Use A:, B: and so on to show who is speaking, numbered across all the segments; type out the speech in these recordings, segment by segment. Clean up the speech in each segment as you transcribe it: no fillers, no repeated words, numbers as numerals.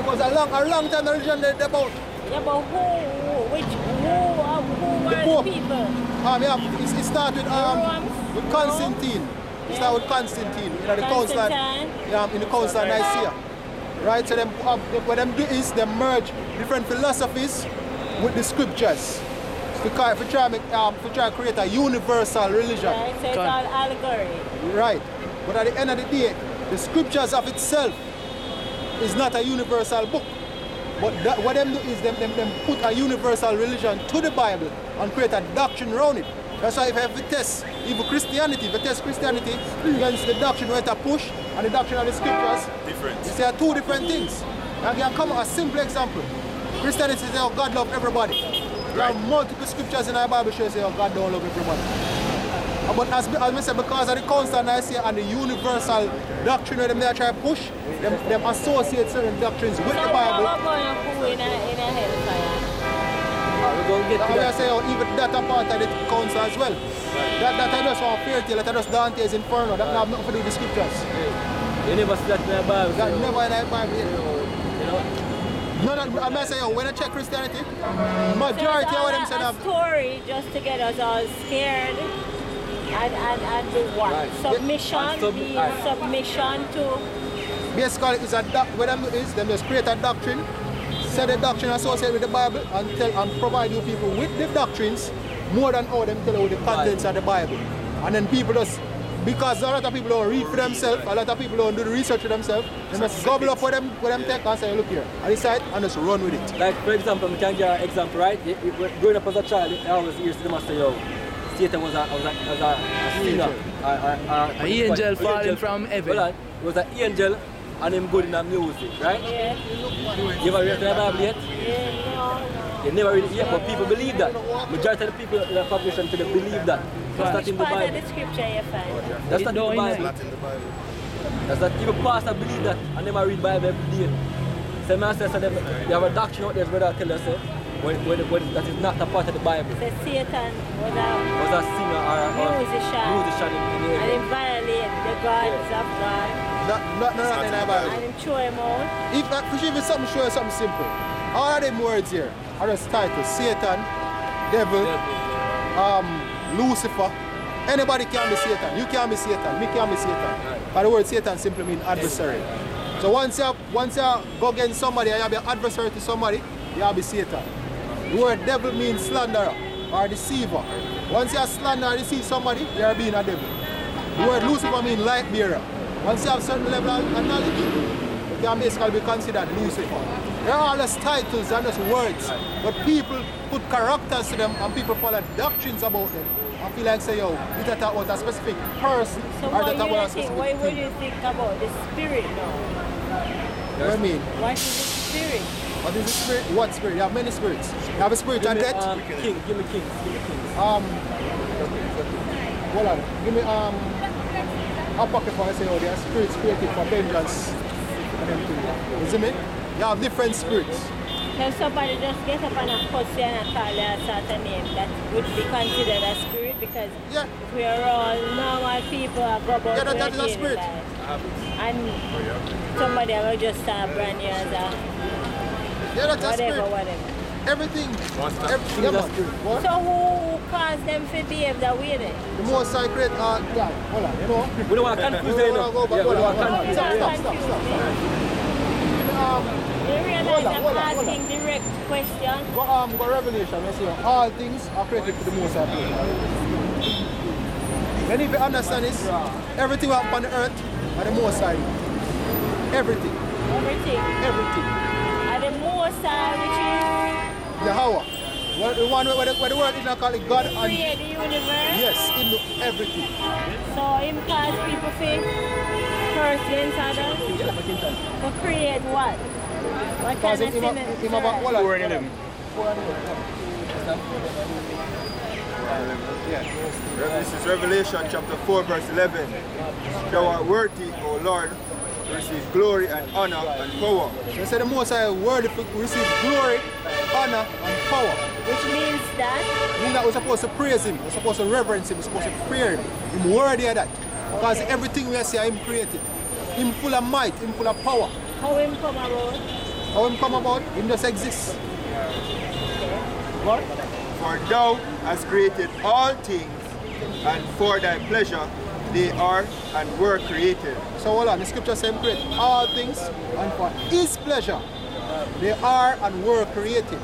A: was a long time the religion about.
B: Yeah, but who were the people?
A: It started with Constantine. It started with Constantine in the council. In the council of Nicaea. Right, so what them do is they merge different philosophies with the scriptures to try to create a universal religion.
B: Right, so it's all allegory.
A: Right, but at the end of the day, the scriptures of itself is not a universal book. But what them do is them put a universal religion to the Bible and create a doctrine around it. That's why if you have to test even Christianity, if you test Christianity against the doctrine where it push and the doctrine of the scriptures,
C: different.
A: You see are two different things. I can come a simple example. Christianity says oh, God loves everybody. There are multiple scriptures in the Bible that say oh, God don't love everybody. But as I said, because of the council of Nicaea and the universal doctrine where they try to push, them associate certain doctrines with the Bible.
B: So what in a hellfire?
A: We're going to get to that. I say, oh, even that a part of the council as well. That I just want fairy tale, that I just Dante's Inferno, that have nothing to do with the scriptures.
D: You never see that in the Bible.
A: That never in the Bible,
D: you know?
A: No, I must say, when I check Christianity, majority of them say
B: a story just to get us all scared and do what? Right. Submission, submission to...
A: Basically, it's what them do is, them just create a doctrine, say the doctrine associated with the Bible, and provide you people with the doctrines more than all them tell you the contents of the Bible. And then people just, because a lot of people don't read for themselves, a lot of people don't do the research for themselves, they just gobble up for them take and say, look here, and decide and just run with it.
D: Like for example, I can give an example, right? Growing up as a child, I always used to say, yo, Satan was a sinner.
E: An angel falling from heaven.
D: Well, he was an angel and him good in the music, right?
B: Yeah.
D: You ever read the Bible yet?
B: Yeah, no.
D: You never read it yet, but people believe that. Majority of the people in the population today believe that. That's not in the Bible.
B: Which part of the scripture you find?
D: That's not in the Bible. That's not even pastor believe that and never read Bible every day. So I say, you have a doctrine out there where they tell us when that is not a part of the Bible.
B: So Satan
D: was a singer or
B: musician
D: in the
B: and he violated the gods of God.
A: Not in the Bible.
B: And he threw him out.
A: If something show you something simple. All of them words here are just titles. Satan, devil, Lucifer. Anybody can be Satan. You can be Satan. Me can be Satan. But the word Satan simply means adversary. So once you go against somebody and you be an adversary to somebody, you be Satan. The word devil means slanderer or deceiver. Once you slander or deceive somebody, you are being a devil. The word Lucifer means light bearer. Once you have certain level of knowledge, you can basically be considered Lucifer. They are all just titles and just words. But people put characters to them and people follow doctrines about them. I feel like say, yo, you talk about a specific person
B: so
A: or talk about a specific thing.
B: What do you think about the spirit now?
A: What do you mean?
B: What is the spirit?
A: What is the spirit? What spirit? You have many spirits. You have a spirit of death.
D: Give me king.
A: Hold on. Give me Apocrypha, I say, oh, there are spirits created for vengeance. You see me? You have different spirits.
B: Can somebody just get up and cuss you and call you a certain name that would be considered a spirit? Because we are all normal people who go about
A: that is a spirit.
B: And somebody will just start brand new as a whatever.
A: Everything.
B: What? So who caused them to behave that way then?
A: The most sacred hold on, you know.
D: We don't want to confuse them. We don't want to confuse them.
A: Stop.
B: You realize I'm asking direct questions?
A: Go Revelation, you see, all things are created to the most high. Then if you understand this, everything will happen on the earth are the most high. Everything.
B: And the most high, which is?
A: Yahweh. The one where the word is not called God.
B: He created the universe?
A: Yes, in everything.
B: So him cause people to curse against others? To create what? What kind of sin?
C: 4:11. This is Revelation chapter 4 verse 11. Thou art worthy, O Lord, to receive glory and honor and power.
A: They say the Most High worthy to receive glory, honor and power.
B: Which means that?
A: It means that we're supposed to praise Him, we're supposed to reverence Him, we're supposed to fear Him. Him worthy of that. Because everything we see Him created. Him full of might, Him full of power.
B: How Him come about?
A: How him come about? Him just exists. What?
C: For thou hast created all things, and for thy pleasure they are and were created.
A: So hold on, the scripture says him create all things, and for his pleasure they are and were created.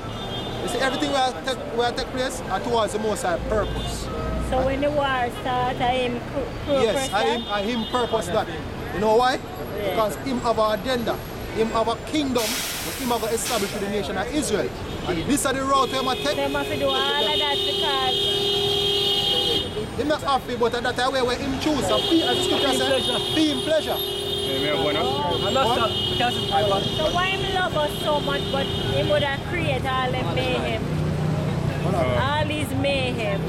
A: You see, everything will take place towards the Most High purpose.
B: So when the war starts, him purpose
A: yes,
B: that?
A: him purpose that. You know why?
B: Yeah.
A: Because him have an agenda, him have a kingdom, but him have established the nation of Israel. And this is the route him take.
B: They must do all of that because
A: him not happy, but that's the way where him choose. So be, as the scripture says, be in pleasure.
B: So why him love us so much, but him would have created all the mayhem? All these mayhem.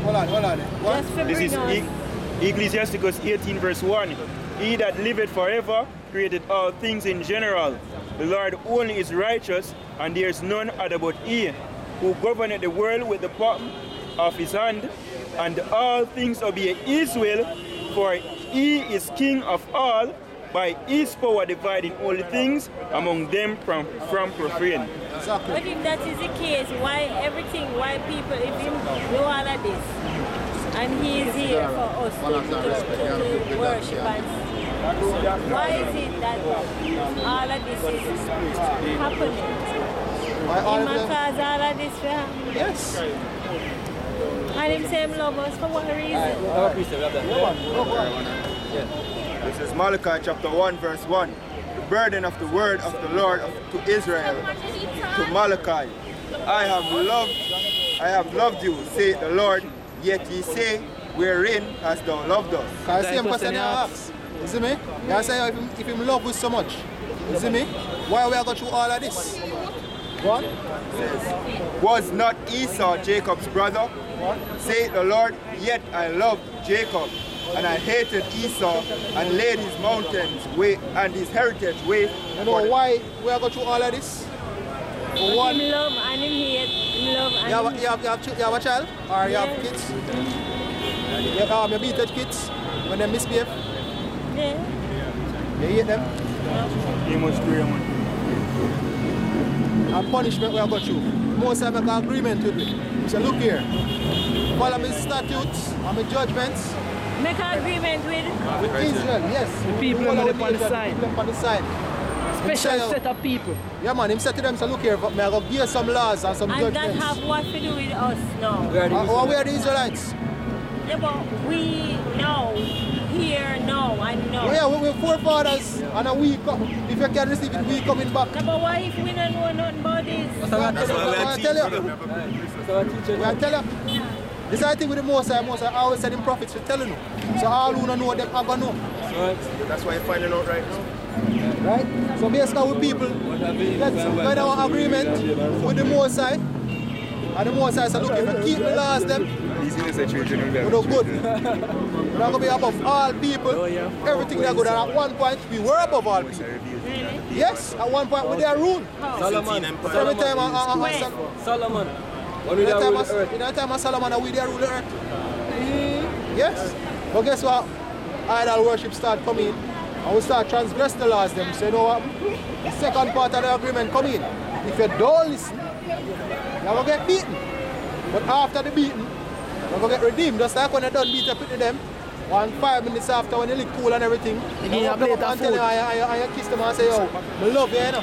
A: Hold on. What?
B: Just for
F: This is
B: bring us.
F: Ecclesiasticus 18 verse 1. He that liveth forever created all things in general. The Lord only is righteous, and there is none other but he, who governeth the world with the palm of his hand, and all things obey his will, for he is king of all, by his power dividing all things among them from profane.
A: Exactly.
B: But if that is the case, why people, if him do all of this, and he is here for us to worship and why is it that all of this is happening?
A: Why all
B: Him
A: of them?
B: cause all of this for him.
A: Yes.
B: And him say him love us for what reason?
C: This is Malachi chapter 1 verse 1. The burden of the word of the Lord to Israel, to Malachi. I have loved you, saith the Lord, yet ye say, wherein hast thou loved us?
A: Can I see him question you ask? You see me? You say if him love us so much. You see me? Why we are going through all of this? What?
C: Was not Esau Jacob's brother? Saith the Lord, yet I loved Jacob, and I hated Esau, and laid his mountains and his heritage waste.
A: You know why we are going through all of this? For one,
B: Him love and him hate. Him love and
A: you have a child? Or you have kids? You beat the kids when they misbehave?
B: yeah.
A: You hate them?
F: He must pray, man.
A: And punishment we are going through. Most of them make an agreement with me. So look here. Follow my statutes and my judgments.
B: Make an agreement with
A: Israel, yes.
E: The people
A: All
E: on
A: our
E: the
A: leaders,
E: side.
A: the people on the side.
E: Special set of people.
A: Yeah man, him said to them, so look here, me I go give some laws and some
B: and that
A: judgments.
B: have what to do with us now.
D: We are the
A: Or we are the Israelites.
B: Yeah, but we know, here know, and know.
A: Oh yeah, we're forefathers and a we come. If you can receive it, we coming back.
B: No, but why if we don't know nothing about this?
A: That's what I tell you. We are telling you. This is the thing with the Most High. I always said in prophets for telling you. So all who don't know them are going to know.
C: That's why you're finding out right now.
A: Right? So basically with people, let's find our agreement with the Most High. And the Most High said, look, if you keep the laws them, we're not good. We're not going to be above all people. Everything they're good. And at one point, we were above all people.
B: Really?
A: Yes, at one point with their rule.
D: Solomon.
A: Every time
D: Solomon. When we rule the earth.
A: in the time of Solomon, we there rule the earth. Yes. But guess what? Idol worship start coming in. And we start transgressing the laws them. So you know what? The second part of the agreement come in. If you don't listen, you're going to get beaten. But after the beating, you're going to get redeemed. Just like when you done beat up with them, 5 minutes after when you look cool and everything, you come up and tell you and you kiss them and say, yo, I love you, you know.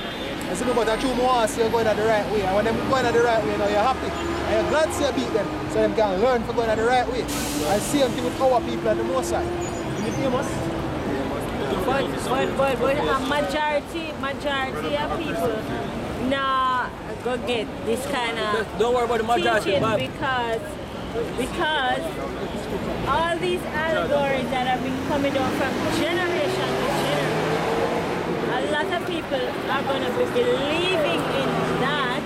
A: I say, no, but I true more see you're going at the right way. And when they're going at the right way, you know, you're happy. And you're glad to see you beat them. So them can learn for going at the right way. And same thing with our people at the most side. You famous?
B: But a majority of people nah go get this kind of
D: Don't worry about the majority,
B: teaching
D: Bob.
B: because all these allegories that have been coming down from generation to generation, a lot of people are going to be believing in that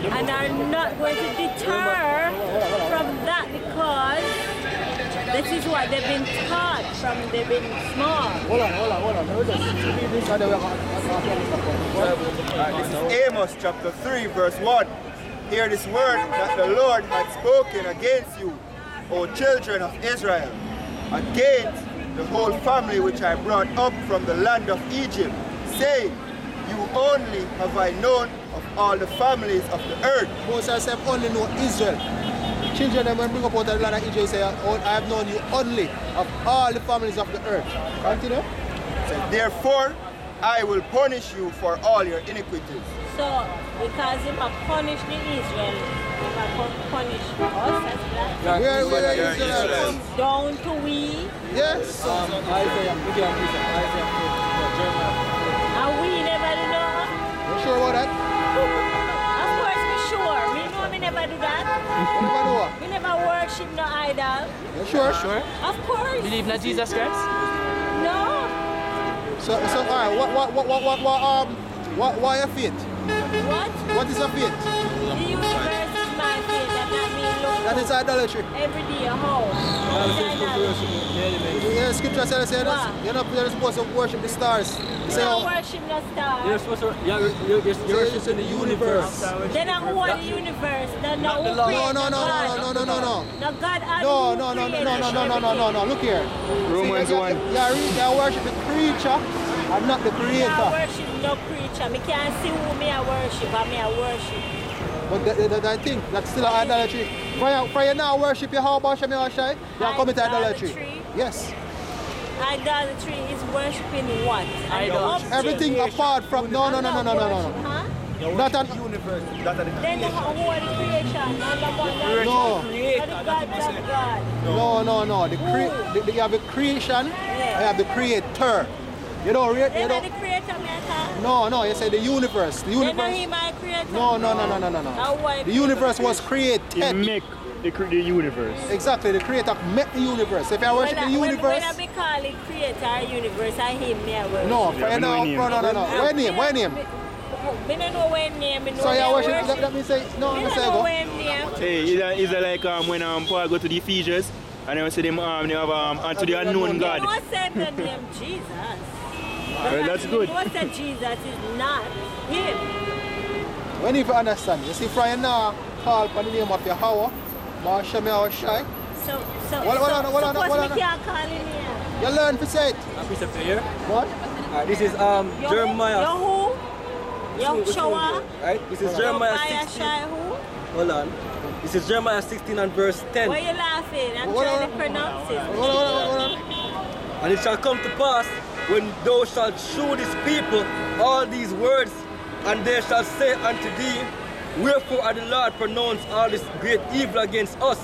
B: and are not going to deter from that because this is what they've been taught from they've been small.
A: Hold on. Let me just read this and then we're going to
C: This is Amos chapter 3 verse 1. Hear this word that the Lord had spoken against you, O children of Israel, against the whole family which I brought up from the land of Egypt, saying, you only have I known of all the families of the earth.
A: Moses said, only know Israel. Children, when bring up out of the land of Israel, say, oh, I have known you only of all the families of the earth. Continue.
C: So, therefore, I will punish you for all your iniquities.
B: So, because him a punish the Israel, him a punish us as black.
A: Where are
C: Israelites.
A: Israelites?
B: Down to we,
A: Yes.
D: Isaiah,
B: and we never do that.
A: You sure about that?
B: Of course, we sure. Me know me never do that.
A: You never know.
B: We never worship no idol.
A: You sure? Sure.
B: Of course.
E: Believe in Jesus Christ?
B: No.
A: So alright, why your faith?
B: What?
A: What is your faith?
B: The universe is my faith. That means look
A: That is idolatry.
B: every day a home.
A: Yeah, scripture says you're not supposed to worship the stars.
B: You
A: Say,
B: don't
A: oh,
B: worship the stars.
D: You're supposed to, you're worshiping the universe.
B: Then I want the universe. Then no who
A: no,
B: created
A: no, no,
B: God.
A: no, no, no, no, no.
B: No God and
A: No,
B: who
A: no, no, no,
B: created
A: no, no, no, no, no, no, no. Look here.
F: Romans 1.
A: You worship the creature and not the
B: I
A: creator.
B: worship no creature. Me can't see who me I worship and me I worship.
A: But I think that's still idolatry. For you now worship your how about you shy? You are committing idolatry.
B: Idolatry?
A: Yes.
B: Idolatry is worshiping what? An object.
A: Everything apart from no.
B: Huh?
A: Not an
C: Universe.
B: Then who are the creation? Not the one that
A: no.
B: Not the God of God.
A: No. You have the creation.
B: Yeah.
A: You have the creator. You don't.
B: Then the creator matter.
A: No. You say the universe. The
B: Then
A: universe.
B: he my creator.
A: No.
B: Now why
A: The universe was
F: He
A: created.
F: make the universe.
A: Exactly. The creator made the universe. If I worship the universe.
B: When I be calling creator universe, I him me I worship.
A: No. For you now. No. Where name?
B: Me don't know when name. Me know
A: So
B: me
A: you
B: I
A: worship. Let me say. No.
B: Me
A: Let me
B: don't
A: say
B: know
A: go.
B: when name.
F: Hey, is it like when Paul go to the Ephesians and then see them they have to the unknown God.
B: You said the name Jesus.
F: That's good.
B: You said Jesus is not him.
A: When you understand, you see, from now, call for the name of Yahweh, Mashami or Shai.
B: So,
A: Hold on.
B: suppose we can't call him here.
A: You learn to say it.
D: A piece of prayer.
A: What?
D: This is Jeremiah.
B: Yo who? Yo Showa?
D: Right? This is Jeremiah 16.
B: Shai who?
D: Hold on. This is Jeremiah 16 and verse 10.
B: Why you laughing? I'm trying to pronounce it.
A: Hold on.
D: And it shall come to pass when thou shalt shew this people all these words, and they shall say unto thee, wherefore are the Lord pronounced all this great evil against us?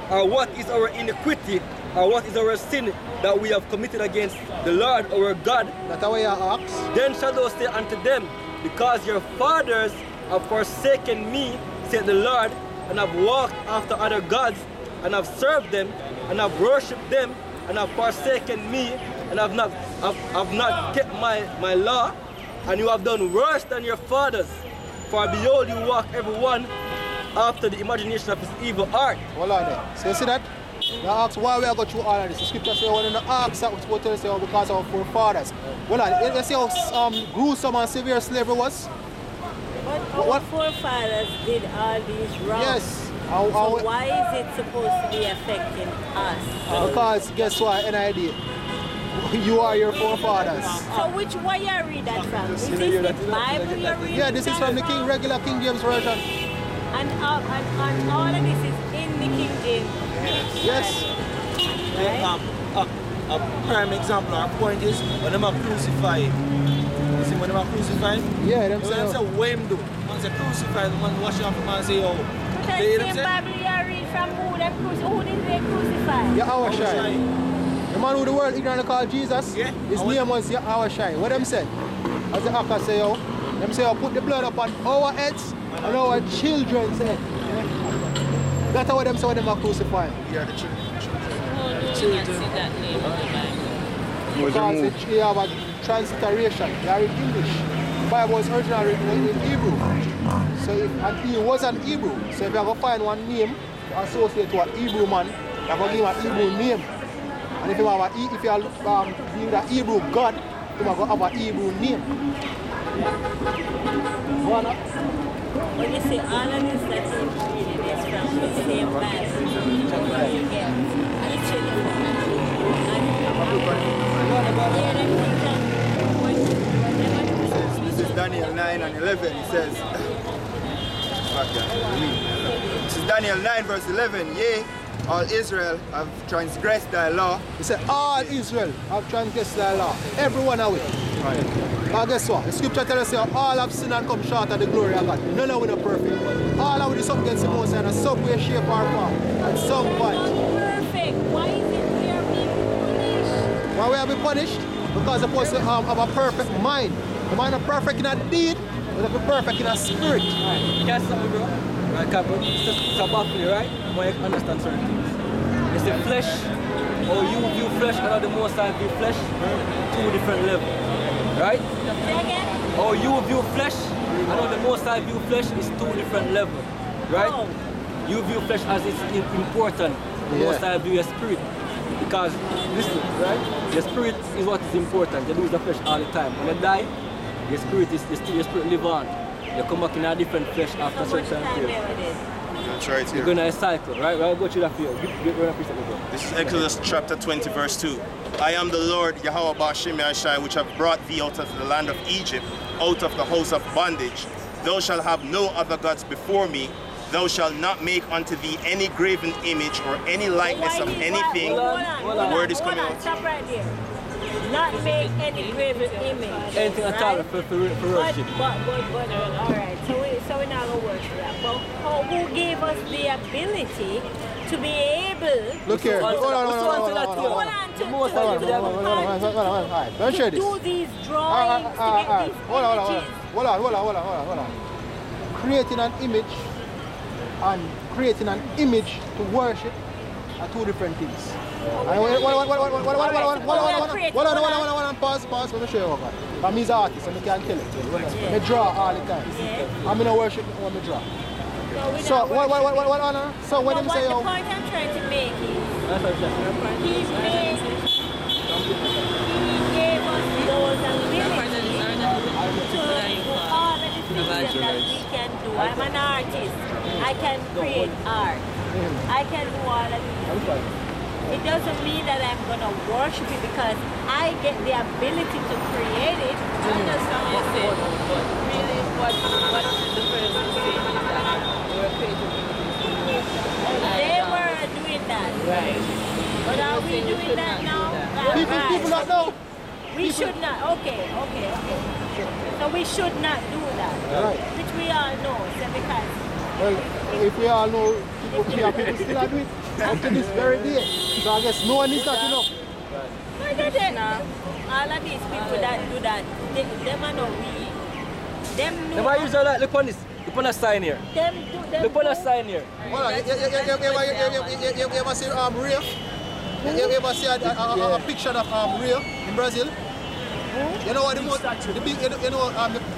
D: Or what is our iniquity? Or what is our sin that we have committed against the Lord our God?
A: That's the way you ask.
D: Then shall thou say unto them, because your fathers have forsaken me, said the Lord, and have walked after other gods, and have served them, and have worshipped them, and have forsaken me, and have not kept my law, and you have done worse than your fathers. For behold, you walk every one after the imagination of his evil heart.
A: Hold on there. So you see that? You ask why we are going through all of this. The scripture says one of the acts that was supposed to say because of our forefathers. Hold on. You see how gruesome and severe slavery was?
B: But our forefathers did all these wrong.
A: Yes.
B: So why is it supposed to be affecting us?
A: Because guess what? NID. You are your forefathers.
B: So which way you read that from? Is this the Bible you read?
A: Yeah, this is from the regular King James Version.
B: And all of this is in the King James.
A: Yes.
G: A prime example or point is when them are crucified. You see when them are crucified?
A: Yeah, them
G: When them say what him do. When they crucify, the man wash off the man say, oh.
B: But the same Bible you read from who did they crucify?
A: Yahweh Shai. The man who the world ignorantly called Jesus,
G: Yeah.
A: his name was Yahweh Shai. What them said? As the actor say, yo, them say, put the blood upon our heads and our children's head. That's what them say when them are crucifying.
G: Yeah, the children.
A: Because you have a transliteration. They are in English. The Bible was originally written in Hebrew. So and he was an Hebrew. So if you have to find one name to associate to a Hebrew man, you have to give him a Hebrew name. And if you have being a Hebrew God, you have a Hebrew name.
B: When you say all of this that you're reading is from the same Bible, you get each of them.
C: Daniel 9 and 11, it says, this is Daniel 9 verse 11, yea, all Israel have transgressed thy law.
A: He said, all Israel have transgressed thy law. Everyone of it.
C: Right.
A: But guess what? The scripture tells us all have sinned and come short of the glory of God. None of it are perfect. All of it is something against the Most High in some way, shape, or form. At some point.
B: Perfect. Why is it we are being punished?
A: Why we have been punished? Because the person have a perfect mind. The mind is perfect in a deed, but it's perfect in a spirit.
D: Right. Catch something, bro. Right, Captain. It's a baffling, right? When you understand certain things. It's the flesh, or you view flesh, and the Most High view flesh, two different levels. Right? Or you view flesh, and the Most High view flesh is two different levels. Right?
B: Oh.
D: You view flesh as it's important. The Most High view your spirit. Because, listen, right? Your spirit is what is important. You lose the flesh all the time. When you die, your spirit live on. You come back in a different flesh after a certain period.
C: That's right here.
D: You're going to cycle, right? We'll go through that for you.
H: This is Exodus chapter 20, verse 2. I am the Lord, Yahweh Ba'Shem Yahshai, which have brought thee out of the land of Egypt, out of the house of bondage. Thou shalt have no other gods before me. Thou shalt not make unto thee any graven image or any likeness of anything. The word is coming out.
B: Stop right there. Not make any graven image.
D: Anything at all for worship.
B: But, alright, so we're not going to worship that. But who gave us the ability to be able
A: Look here. Hold on.
B: to do these drawings, to get these images.
A: Hold on. Creating an image and creating an image to worship are two different things. Pause, let me show you over. I'm an artist, so I can tell it. I draw all the time. I'm in a worship when I draw. So what when you say
B: the point I'm trying to make is he gave us those abilities to do all of the things that we can do. I'm an artist. I can create art. I can do all of these things. It doesn't mean that I'm going to worship it because I get the ability to create it.
E: I understand what you say, but really what the person says is that they were creating
B: They were doing that.
E: Right.
B: But are we doing that now?
A: people don't know.
B: We should not. Okay. So we should not do that.
A: Right.
B: Which we all know. So because
A: Well, if we all know, people still are doing it up to this very day. So I guess no one is not enough.
B: look at it now. All of these people that do that, them are not we. Them know.
D: Never use all that. Look on this. Look on the sign here.
B: Them do them.
D: Look on the sign here.
A: Hold on, you ever see Rio? You ever see a picture of Rio in Brazil? You know what the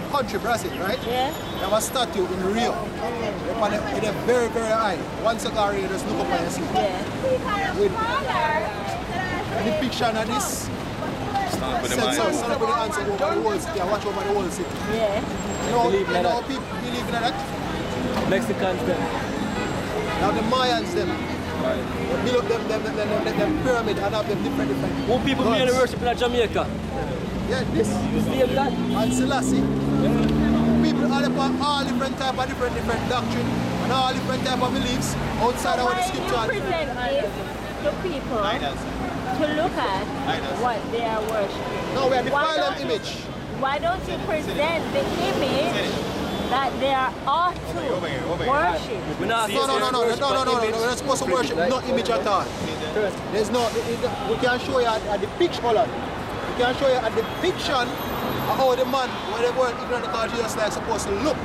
A: country Brazil, right?
B: Yeah.
A: They have a statue in Rio. It's very, very high. One cigar here, just look up and see.
B: Yeah.
A: With the picture of this. Stand up with the answer over the whole city. Watch over the whole city.
B: Yeah.
A: You know people believe in that?
D: Mexicans them.
A: Now the Mayans them. Build up them pyramid and have them different.
D: Who people
A: gods.
D: being worship in Jamaica?
A: Yeah, this.
D: You see that?
A: And Selassie. People are all different type of different doctrine and all different type of beliefs outside of the scripture.
B: Why do you present this to people to look at what they are worshiping?
A: No, we are defiling them image.
B: Why don't you present the image that they are ought to worship?
D: We're not
A: No. We're not supposed to worship no image at all. There's no. We can show you at the picture. Hold on. We can show you at the depiction of how the man, when they weren't ignorant of Jesus, like supposed to look.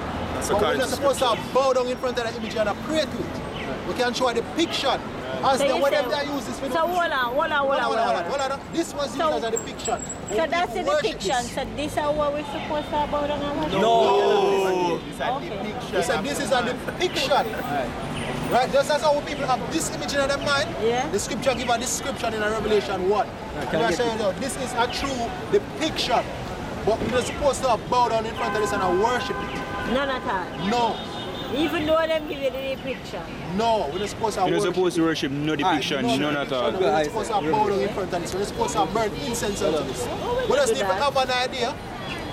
A: But we're not supposed to bow down in front of the image and pray to it. We can show you the depiction. As
B: So
A: the
B: you
A: whatever
B: say-
A: they use this for.
B: So hold on.
A: This was used as a depiction.
B: So that's the depiction. So this is what we're supposed to about and worship?
A: No.
B: Okay.
A: He said this is a depiction. Right, just as how people have this image in their mind,
B: Yeah.
A: the scripture give a description in Revelation 1. And I say, this is a true depiction. But we're not supposed to bow down in front of this and worship it.
B: None at all.
A: No.
B: Even though them give you the depiction.
A: No, we're not supposed to
F: You're not
A: worship
F: supposed to worship no depiction, none at all.
A: We're not supposed to bow down in front of this. We're not supposed to burn incense onto this. We just need to have an idea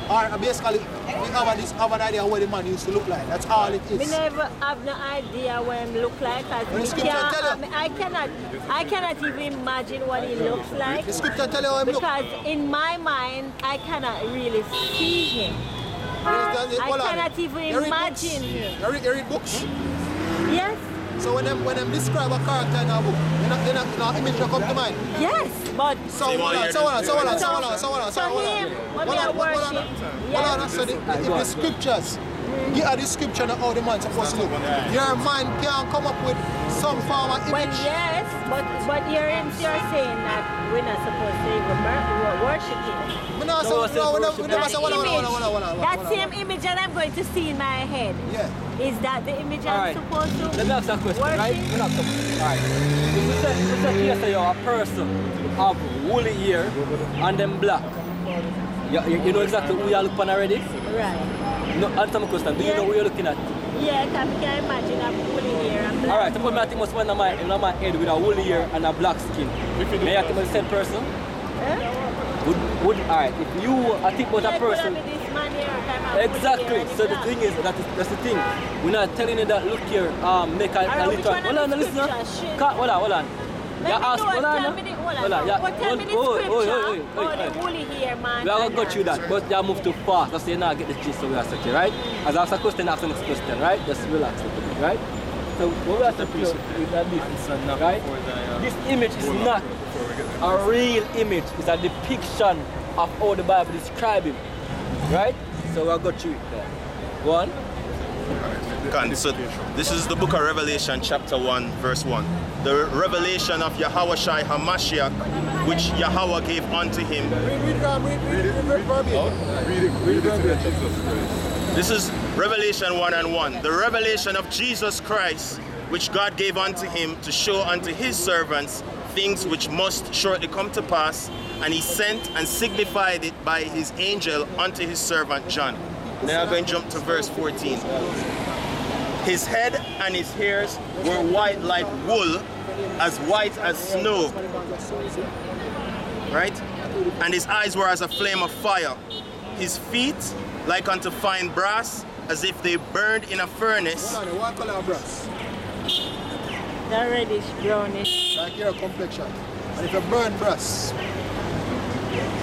A: Or basically, we have an idea what the man used to look like. That's all it is.
B: We never have no idea what him look like.
A: When the scripture tell you.
B: I cannot even imagine what he looks like.
A: The scripture tell you how him look.
B: Because in my mind, I cannot really see him. I cannot even imagine him.
A: You read books?
B: Yes.
A: So when them describe a character in a book, no image will come to mind.
B: Yes, but
A: So him, what we
B: are worship.
A: So the scriptures, give her the scripture of how the man supposed to look. Your mind can come up with some form of
B: Well,
A: image.
B: yes, but you're saying that we're not supposed to even worship him. That same image that I'm going to see in my head.
A: Yeah.
B: Is that the image I'm supposed to
D: Let me ask you a question,
B: worship?
D: right? Alright. If you say you're a person of woolly hair and then black, you know exactly who you're looking at already?
B: Right.
D: No, answer my question. Do you know who you're looking at?
B: Yeah, I can imagine I'm woolly hair and black.
D: Alright, suppose I think most one in my head with a woolly hair and a black skin. May I think of the same person? Alright, if you think about a person. Exactly. So the thing is, that's the thing. We're not telling you that look here, make a little. Hold on, listen. Hold on. Yeah, ask. Hold on.
B: The woolly hair man.
D: We are gonna go through that, but you move too fast. That's you not get the gist, so we are stuck here, right? As I ask a question, ask the next question, right? Just relax a little bit, right? So what we are stuck here with that this, right? This image is not a real image. It's a depiction of how the Bible describes him, right? So we'll go through it there. Go on.
H: So this is the book of Revelation, chapter 1, verse 1. The revelation of Yahweh Shai HaMashiach, which Yahweh gave unto him. This is Revelation 1 and 1. The revelation of Jesus Christ, which God gave unto him to show unto his servants things which must shortly come to pass, and he sent and signified it by his angel unto his servant John. Now I'm going to jump to verse 14. His head and his hairs were white like wool, as white as snow. Right? And his eyes were as a flame of fire. His feet like unto fine brass, as if they burned in a furnace.
A: What color of brass?
B: The reddish, brownish.
A: Like your complexion. And if you burn brass,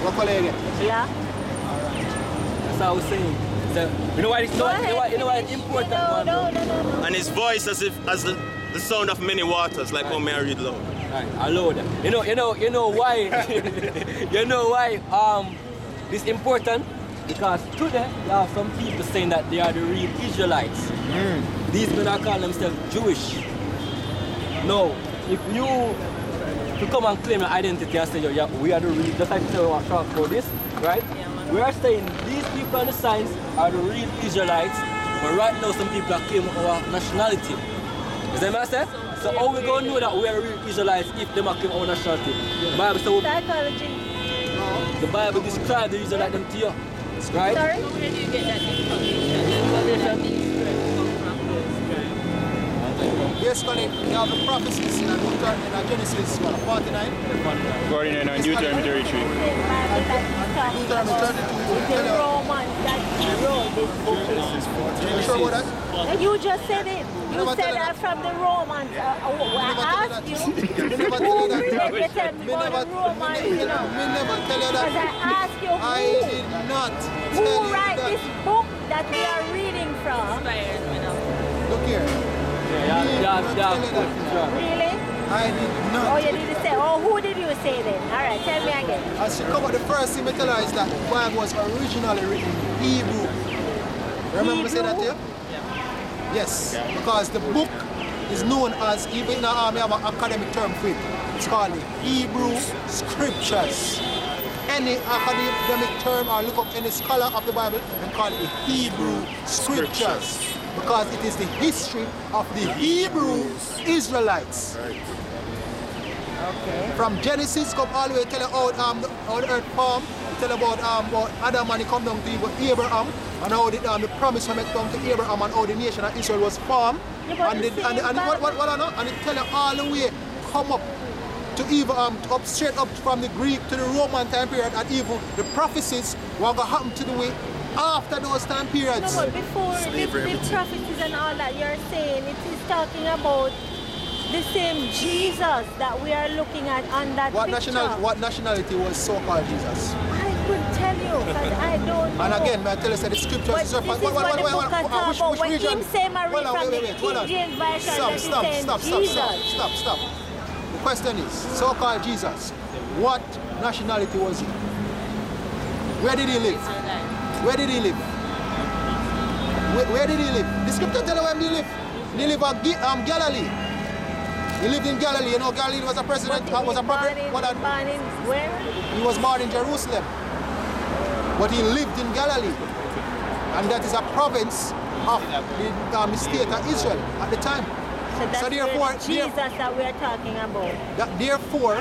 A: what color you get?
B: Black.
D: That's what I was saying. So, you know why it's important?
B: No.
H: And his voice as the sound of many waters, like how may I read loud.
D: Right, I know that. You know why? You know why this is important? Because today you have some people saying that they are the real Israelites. These men are calling themselves Jewish. No, if you come and claim your identity and say, yeah, we are the real, just like we want to talk about this, right? We are saying these people on the signs are the real Israelites, but right now some people are claiming our nationality. Is that what I said? So how we going to know that we are real Israelites if they are claiming our nationality? The Bible says,
B: Psychology.
D: the Bible describes the Israelites them to you, right?
B: Sorry?
E: Where do you get that information?
A: Basically, you have the prophecies in Genesis 49.
F: 49 and Deuteronomy 33.
B: The Romans that wrote this book.
A: You sure about that?
B: You just said it. You said that from the Romans. I asked you who created the Romans, you know.
A: Me never tell you
B: Because I
A: that.
B: asked you
A: I did not tell
B: who
A: you
B: write
A: that.
B: this book that we are reading from.
A: Look here.
B: Really?
A: I did not.
B: Oh, you didn't say. Oh, who did you say then? All right, tell me again.
A: As she covered, the first thing I tell her is that the Bible was originally written in Hebrew. Remember me say that to you? Yes, because the book is known as, even in the army, have an academic term for it. It's called the Hebrew Scriptures. Any academic term or look up any scholar of the Bible and call it the Hebrew Scriptures. Because it is the history of the Hebrew Israelites.
B: Okay.
A: From Genesis, come all the way tell you how the earth formed, tell about Adam and he come down to Abraham, and how the promise was made down to Abraham, and how the nation of Israel was formed. And it tell you all the way come up to even up straight up from the Greek to the Roman time period, and even the prophecies were going to happen to the way after those time periods.
B: No, but before the prophecies and all that you're saying, it is talking about the same Jesus that we are looking at on that picture.
A: What nationality was so-called Jesus?
B: I couldn't tell you, because I don't know.
A: And again, may I tell you that the scriptures
B: but
A: is
B: this is what the book has talked about. When him say Marie from the King James Version, that he's saying Jesus.
A: Stop. The question is, so-called Jesus, what nationality was he? Where did he live? Where did he live? Where did he live? The scripture tell you where he lived. He lived in Galilee. He lived in Galilee. You know, Galilee was a president, was a prophet.
B: Born in where?
A: He was born in Jerusalem. But he lived in Galilee. And that is a province of the state of Israel at the time.
B: So that's
A: therefore,
B: Jesus that we are talking about.
A: Therefore,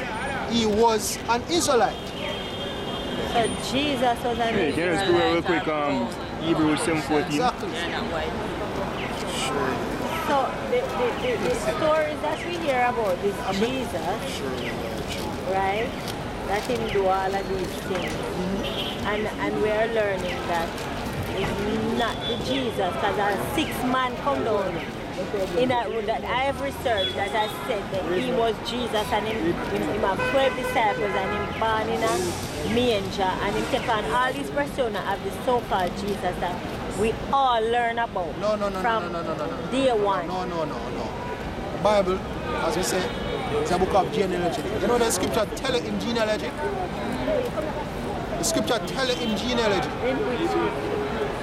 A: he was an Israelite.
B: So Jesus was an
F: Hey, can you just go real quick, Hebrews 7:14?
A: Exactly.
B: So the stories that we hear about this Jesus, right, that him do all of these things, and we are learning that it's not the Jesus, because a 6 man come down in that room that I have researched that has said that he was Jesus, and him have 12 disciples, and him born in a manger, and him take on all these personas of the so-called Jesus that we all learn about from day one.
A: No. The Bible, as we say, is a book of genealogy. You know the scripture tell it in genealogy? The scripture tell it in genealogy.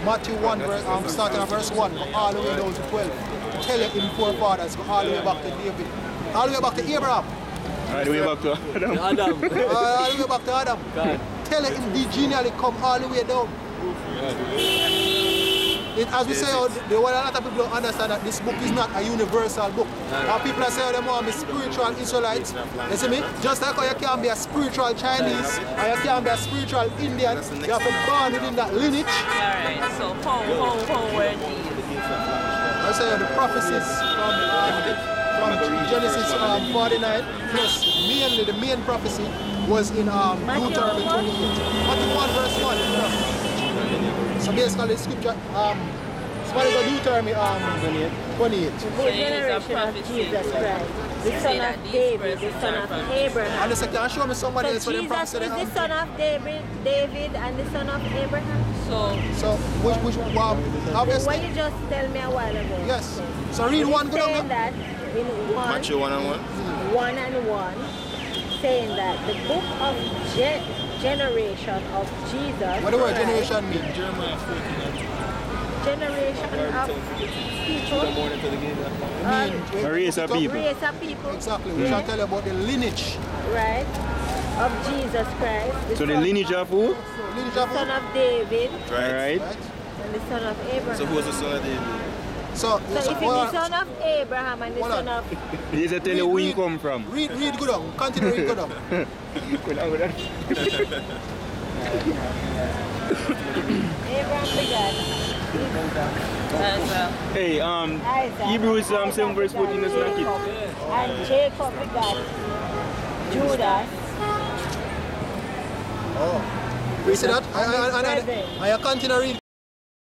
A: Matthew 1, starting at verse 1, go all the way down to 12. Tell it in forefathers, go all the way back to David. All the way back to Abraham.
F: All the way back to Adam.
A: All the way back to Adam.
D: God.
A: Tell it in the genealogy, come all the way down. As we say, a lot of people don't understand that this book is not a universal book. People are saying they want to be spiritual Israelites. You see me? Just like how you can't be a spiritual Chinese, or you can't be a spiritual Indian, you have to be born within that lineage.
E: Alright, so how were these?
A: I say the prophecies from Genesis 49, plus mainly the main prophecy was in Deuteronomy 28. Matthew 1 verse 1. So basically the scripture, what is the Deuteronomy 28?
B: The whole generation of Jesus Christ, the son of David, the son of Abraham.
A: And the second, can you show me somebody else
B: So
A: for the
B: Jesus
A: prophecy?
B: is the son of David and the son of Abraham.
E: So
A: which obviously?
B: What you just tell me a while ago.
A: Yes. So read one good
B: saying
A: on
B: that in one,
H: Matthew 1 and 1.
B: 1 and 1, saying that the book of generation of Jesus.
A: What the word generation mean?
B: Generation of people.
F: A race of people.
B: Race of people.
A: Exactly. We shall tell you about the lineage.
B: Right. Of Jesus Christ.
F: So the lineage of who?
A: Lineage
B: The
A: of
B: son of David
F: Alright.
B: and the son of Abraham.
H: So who was the son of David?
A: So
B: if it's the son of Abraham and the
A: Hold
B: son
A: on.
B: of...
F: He said tell you where you come from.
A: read good on. Continue read good on.
B: Abraham begat
F: Hey,
B: Isaac.
F: Hebrews 7 verse 14 is not it.
B: And Jacob begat Judas.
A: Oh. You see that? I continue read.